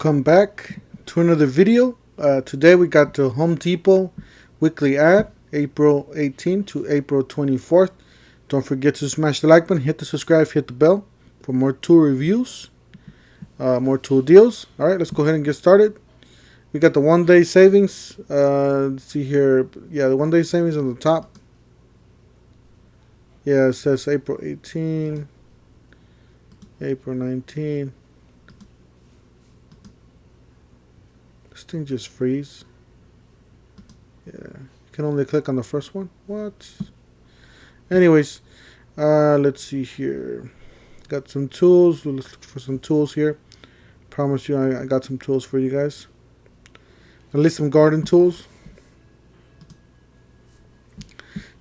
Welcome back to another video. Today we got the Home Depot weekly ad, April 18th to April 24th. Don't forget to smash the like button, hit the subscribe, hit the bell for more tool reviews, more tool deals. Alright, let's go ahead and get started. We got the 1 day savings. Let's see here. Yeah, the 1 day savings on the top. Yeah, it says April 18, April 19. This thing just freeze. Yeah, you can only click on the first one. What? Anyways, let's see here. Got some tools. Let's look for some tools here. Promise you, I got some tools for you guys. At least some garden tools.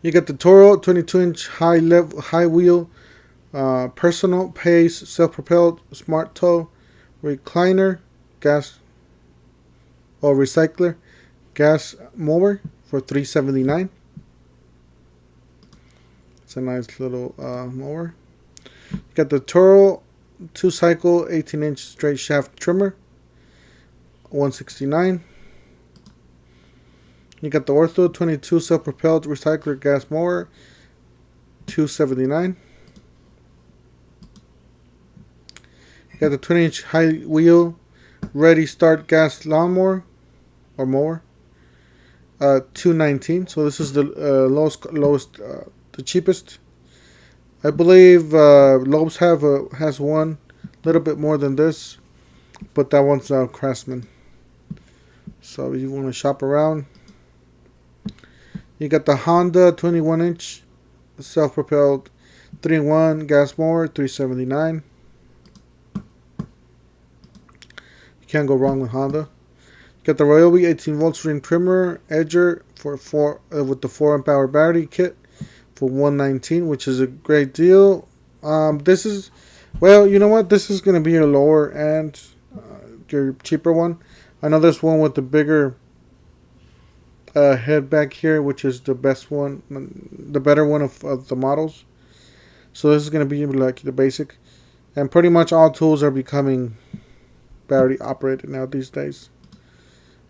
You got the Toro 22-inch high wheel, personal pace, self-propelled, smart tow, recliner, gas or recycler, gas mower for $379. It's a nice little mower. You got the Toro 2-cycle 18-inch straight shaft trimmer, $169. You got the Ortho 22 self-propelled recycler gas mower, $279. You got the 20-inch high wheel ready start gas lawnmower or mower, $219. So this is the lowest, the cheapest. I believe Lowe's has one a little bit more than this, but that one's Craftsman. So if you want to shop around, you got the Honda 21-inch self-propelled 3-in-1 gas mower, $379. You can't go wrong with Honda. You got the Ryobi 18-volt string trimmer edger for with the 4-amp hour battery kit for $119, which is a great deal. This is, well, you know what? This is going to be your lower end, your cheaper one. I know there's one with the bigger head back here, which is the best one, the better one of the models. So this is going to be like the basic, and pretty much all tools are becoming battery operated now these days.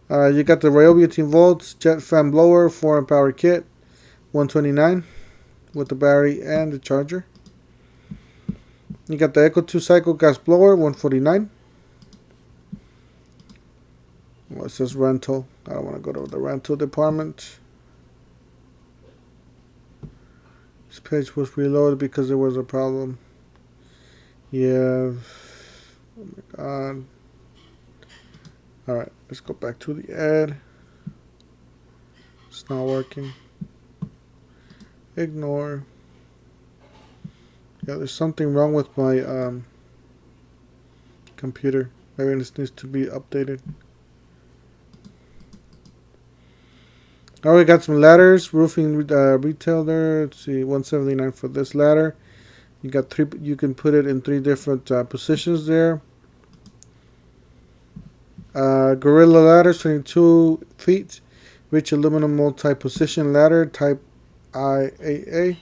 You got the Ryobi 18 volts jet fan blower 4-amp hour kit, $129 with the battery and the charger. You got the Echo 2-cycle gas blower, $149. Well, it says rental. I don't want to go to the rental department. This page was reloaded because there was a problem. Yeah. Oh my god. Alright, let's go back to the ad. It's not working. Ignore. Yeah, there's something wrong with my computer. Maybe this needs to be updated. Alright, we got some ladders. Roofing retail there. Let's see, $179 for this ladder. You got three. You can put it in 3 different positions there. Gorilla ladders, 22 feet. Rich aluminum multi-position ladder, type IAA,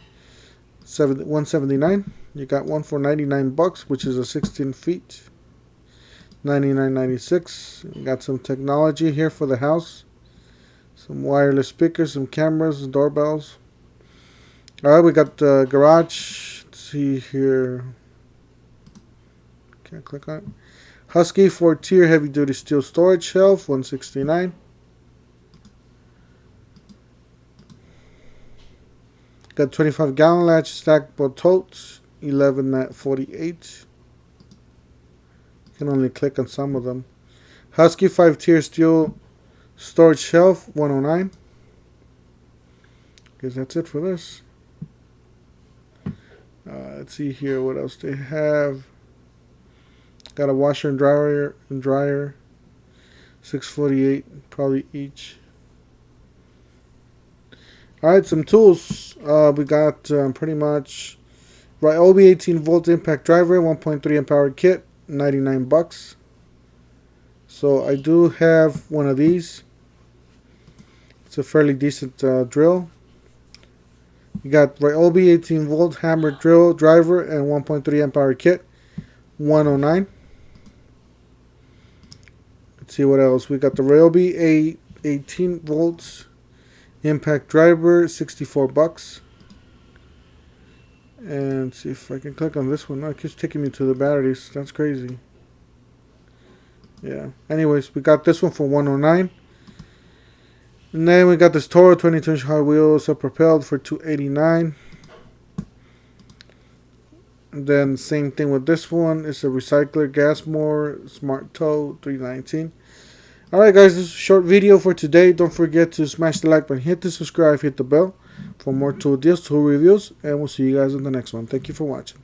$179. You got one for $99, which is a 16 feet, $99.96. You got some technology here for the house. Some wireless speakers, some cameras, doorbells. Alright, we got the garage. Let's see here. Can't click on it. Husky 4-tier heavy-duty steel storage shelf, $169. Got 25-gallon latch stackable totes, $11.48. You can only click on some of them. Husky 5-tier steel storage shelf, $109. Guess that's it for this. Let's see here what else they have. Got a washer and dryer, $648 probably each. Alright, some tools. We got pretty much Ryobi 18-volt impact driver, 1.3 amp hour kit, $99. So I do have one of these. It's a fairly decent drill. You got Ryobi 18-volt hammer drill driver and 1.3 amp hour kit, $109. Let's see what else. We got the Ryobi 18 volts impact driver, $64. And see if I can click on this one. No, it keeps taking me to the batteries. That's crazy. Yeah. Anyways, we got this one for $109. And then we got this Toro 22-inch Hot Wheels propelled for $289. And then same thing with this one. It's a recycler gas mower, smart tow, $319. Alright guys, this is a short video for today. Don't forget to smash the like button, hit the subscribe, hit the bell for more tool deals, tool reviews, and we'll see you guys in the next one. Thank you for watching.